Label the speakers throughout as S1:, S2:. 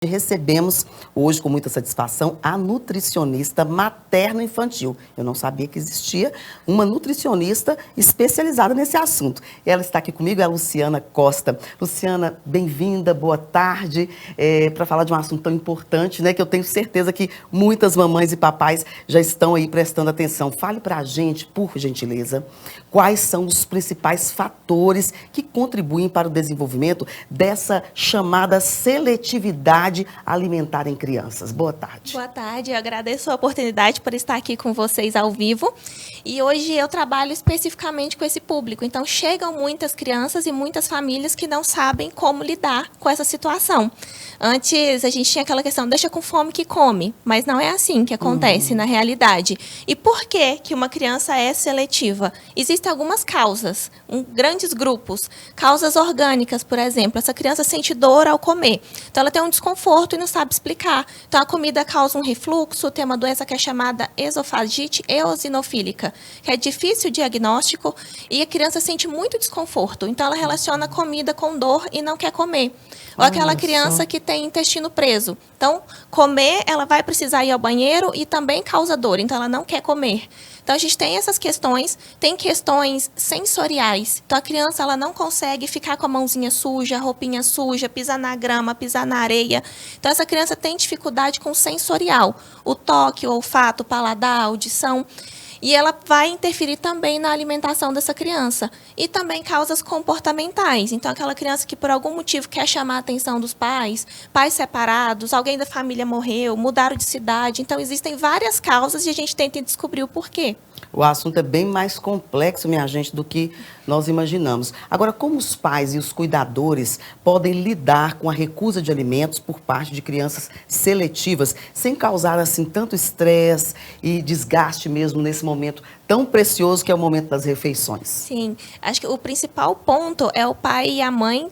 S1: Recebemos hoje, com muita satisfação, a nutricionista materno-infantil. Eu não sabia que existia uma nutricionista especializada nesse assunto. Ela está aqui comigo, é a Luciana Costa. Luciana, bem-vinda, boa tarde, para falar de um assunto tão importante, né, que eu tenho certeza que muitas mamães e papais já estão aí prestando atenção. Fale para a gente, por gentileza, quais são os principais fatores que contribuem para o desenvolvimento dessa chamada seletividade alimentar em crianças. Boa tarde.
S2: Boa tarde, eu agradeço a oportunidade por estar aqui com vocês ao vivo. E hoje eu trabalho especificamente com esse público. Então, chegam muitas crianças e muitas famílias que não sabem como lidar com essa situação. Antes, a gente tinha aquela questão, deixa com fome que come. Mas não é assim que acontece na realidade. E por que uma criança é seletiva? Existem algumas causas, grandes grupos. Causas orgânicas, por exemplo. Essa criança sente dor ao comer. Então, ela tem um desconforto e não sabe explicar. Então, a comida causa um refluxo, tem uma doença que é chamada esofagite eosinofílica, que é difícil o diagnóstico e a criança sente muito desconforto. Então, ela relaciona a comida com dor e não quer comer. Ou aquela criança que tem intestino preso. Então, comer, ela vai precisar ir ao banheiro e também causa dor. Então, ela não quer comer. Então, a gente tem essas questões, tem questões sensoriais. Então, a criança ela não consegue ficar com a mãozinha suja, a roupinha suja, pisar na grama, pisar na areia. Então, essa criança tem dificuldade com o sensorial. O toque, o olfato, o paladar, a audição. E ela vai interferir também na alimentação dessa criança. E também causas comportamentais. Então, aquela criança que por algum motivo quer chamar a atenção dos pais, pais separados, alguém da família morreu, mudaram de cidade. Então, existem várias causas e a gente tenta descobrir o porquê.
S1: O assunto é bem mais complexo, minha gente, do que nós imaginamos. Agora, como os pais e os cuidadores podem lidar com a recusa de alimentos por parte de crianças seletivas, sem causar, assim, tanto estresse e desgaste mesmo nesse momento tão precioso que é o momento das refeições?
S2: Sim, acho que o principal ponto é o pai e a mãe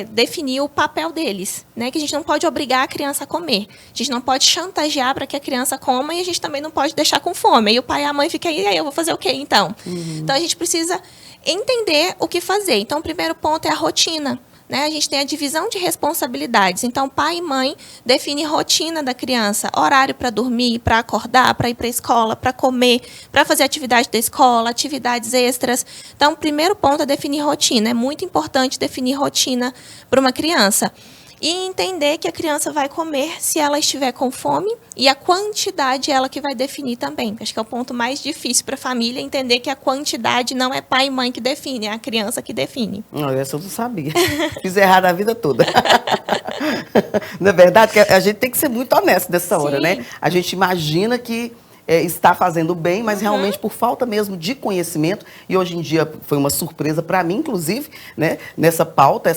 S2: definir o papel deles, né? Que a gente não pode obrigar a criança a comer, a gente não pode chantagear para que a criança coma e a gente também não pode deixar com fome. E o pai e a mãe ficam aí eu vou fazer o quê então? Então a gente precisa entender o que fazer. Então o primeiro ponto é a rotina. Né? A gente tem a divisão de responsabilidades. Então, pai e mãe definem rotina da criança, horário para dormir, para acordar, para ir para a escola, para comer, para fazer atividade da escola, atividades extras. Então, o primeiro ponto é definir rotina. É muito importante definir rotina para uma criança. E entender que a criança vai comer se ela estiver com fome e a quantidade é ela que vai definir também. Acho que é o ponto mais difícil para a família, entender que a quantidade não é pai e mãe que define, é a criança que define.
S1: Não, essa eu não sabia. Fiz errado a vida toda. Não é verdade? Porque a gente tem que ser muito honesto nessa hora, né? A gente imagina que está fazendo bem, mas realmente por falta mesmo de conhecimento, e hoje em dia foi uma surpresa para mim, inclusive, né, essa pauta,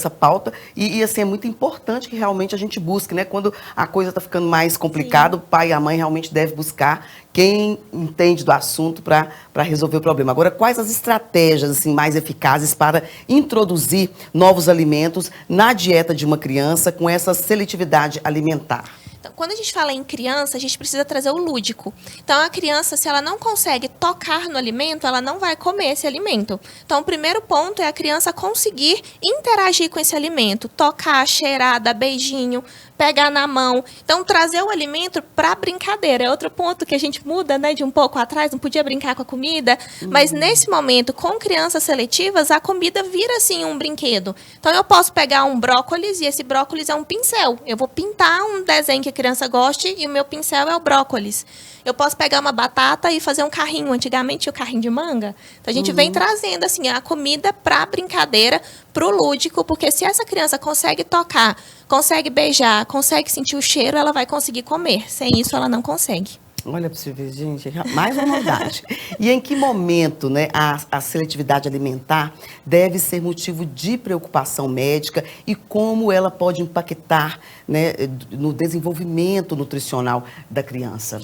S1: e assim, é muito importante que realmente a gente busque, né, quando a coisa está ficando mais complicada, o pai e a mãe realmente devem buscar quem entende do assunto para resolver o problema. Agora, quais as estratégias assim, mais eficazes para introduzir novos alimentos na dieta de uma criança com essa seletividade alimentar?
S2: Então, quando a gente fala em criança, a gente precisa trazer o lúdico. Então, a criança, se ela não consegue tocar no alimento, ela não vai comer esse alimento. Então, o primeiro ponto é a criança conseguir interagir com esse alimento. Tocar, cheirar, dar beijinho, pegar na mão. Então, trazer o alimento para brincadeira. É outro ponto que a gente muda, né, de um pouco atrás, não podia brincar com a comida. Mas, nesse momento, com crianças seletivas, a comida vira, assim, um brinquedo. Então, eu posso pegar um brócolis e esse brócolis é um pincel. Eu vou pintar um desenho que a criança goste e o meu pincel é o brócolis. Eu posso pegar uma batata e fazer um carrinho. Antigamente tinha o carrinho de manga. Então a gente vem trazendo assim a comida para brincadeira, para o lúdico, porque se essa criança consegue tocar, consegue beijar, consegue sentir o cheiro, ela vai conseguir comer. Sem isso ela não consegue.
S1: Olha para você ver, gente, mais uma novidade. E em que momento, né, a seletividade alimentar deve ser motivo de preocupação médica e como ela pode impactar, né, no desenvolvimento nutricional da criança?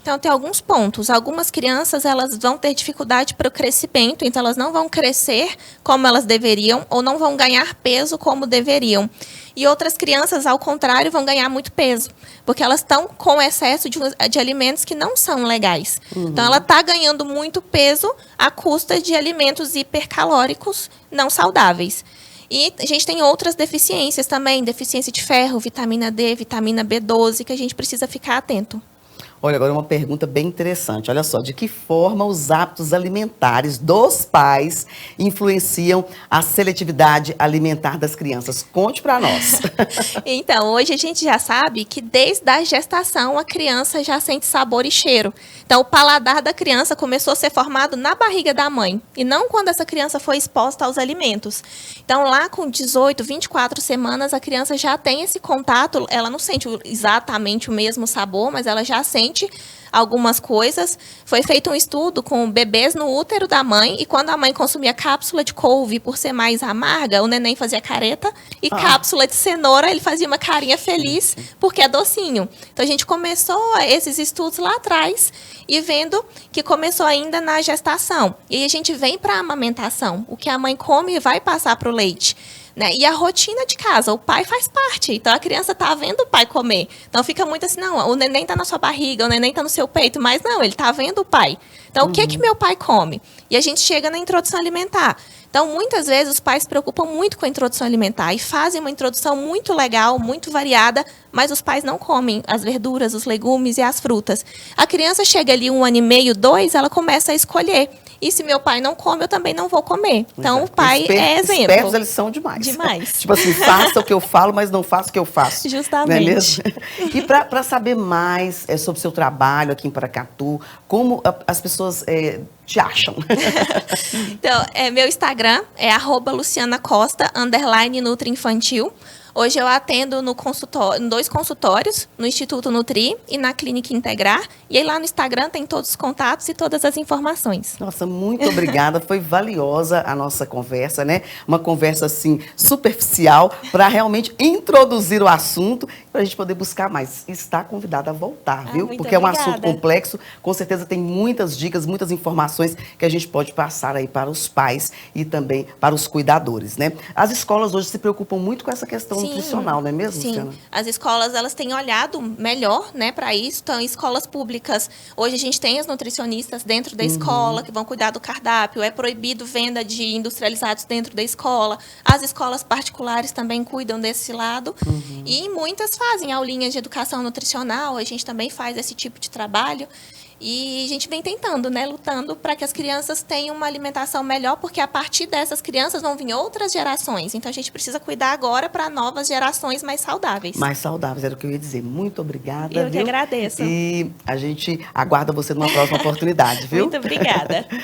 S2: Então, tem alguns pontos. Algumas crianças, elas vão ter dificuldade para o crescimento, então elas não vão crescer como elas deveriam ou não vão ganhar peso como deveriam. E outras crianças, ao contrário, vão ganhar muito peso, porque elas estão com excesso de alimentos que não são legais. Então, ela está ganhando muito peso à custa de alimentos hipercalóricos não saudáveis. E a gente tem outras deficiências também, deficiência de ferro, vitamina D, vitamina B12, que a gente precisa ficar atento.
S1: Olha, agora uma pergunta bem interessante. Olha só, de que forma os hábitos alimentares dos pais influenciam a seletividade alimentar das crianças? Conte para nós.
S2: Então, hoje a gente já sabe que desde a gestação a criança já sente sabor e cheiro. Então, o paladar da criança começou a ser formado na barriga da mãe e não quando essa criança foi exposta aos alimentos. Então, lá com 18, 24 semanas, a criança já tem esse contato, ela não sente exatamente o mesmo sabor, mas ela já sente algumas coisas. Foi feito um estudo com bebês no útero da mãe e quando a mãe consumia cápsula de couve por ser mais amarga, o neném fazia careta e cápsula de cenoura, ele fazia uma carinha feliz porque é docinho. Então a gente começou esses estudos lá atrás e vendo que começou ainda na gestação. E aí a gente vem para a amamentação. O que a mãe come vai passar para o leite. Né? E a rotina de casa, o pai faz parte. Então a criança está vendo o pai comer. Então fica muito assim, não, o neném está na sua barriga, o neném está no seu peito, mas não, ele está vendo o pai. Então o que é que meu pai come? E a gente chega na introdução alimentar. Então, muitas vezes, os pais se preocupam muito com a introdução alimentar e fazem uma introdução muito legal, muito variada, mas os pais não comem as verduras, os legumes e as frutas. A criança chega ali 1 ano e meio, 2, ela começa a escolher. E se meu pai não come, eu também não vou comer. Então,
S1: Exato.
S2: O pai é exemplo.
S1: Espertos, eles são demais.
S2: Demais.
S1: Tipo assim, faça o que eu falo, mas não faça o que eu faço.
S2: Justamente.
S1: Não é mesmo? E para saber mais sobre o seu trabalho aqui em Paracatu, como as pessoas te acham?
S2: Então, meu Instagram é @lucianacosta_nutriinfantil. Hoje eu atendo no consultório, em 2 consultórios, no Instituto Nutri e na Clínica Integrar. E aí lá no Instagram tem todos os contatos e todas as informações.
S1: Nossa, muito obrigada. Foi valiosa a nossa conversa, né? Uma conversa, assim, superficial, para realmente introduzir o assunto, para a gente poder buscar mais. Está convidada a voltar, viu? Porque
S2: obrigada.
S1: É um assunto complexo. Com certeza tem muitas dicas, muitas informações que a gente pode passar aí para os pais e também para os cuidadores, né? As escolas hoje se preocupam muito com essa questão nutricional, não é mesmo,
S2: Sim.
S1: Luciana?
S2: As escolas, elas têm olhado melhor, né, para isso. Então, em escolas públicas, hoje a gente tem as nutricionistas dentro da escola que vão cuidar do cardápio. É proibido venda de industrializados dentro da escola. As escolas particulares também cuidam desse lado. E muitas fazem aulinhas de educação nutricional. A gente também faz esse tipo de trabalho. E a gente vem tentando, né, lutando para que as crianças tenham uma alimentação melhor, porque a partir dessas crianças vão vir outras gerações. Então, a gente precisa cuidar agora para novas gerações mais saudáveis.
S1: Mais saudáveis, era o que eu ia dizer. Muito obrigada,
S2: Eu que agradeço.
S1: E a gente aguarda você numa próxima oportunidade, viu?
S2: Muito obrigada.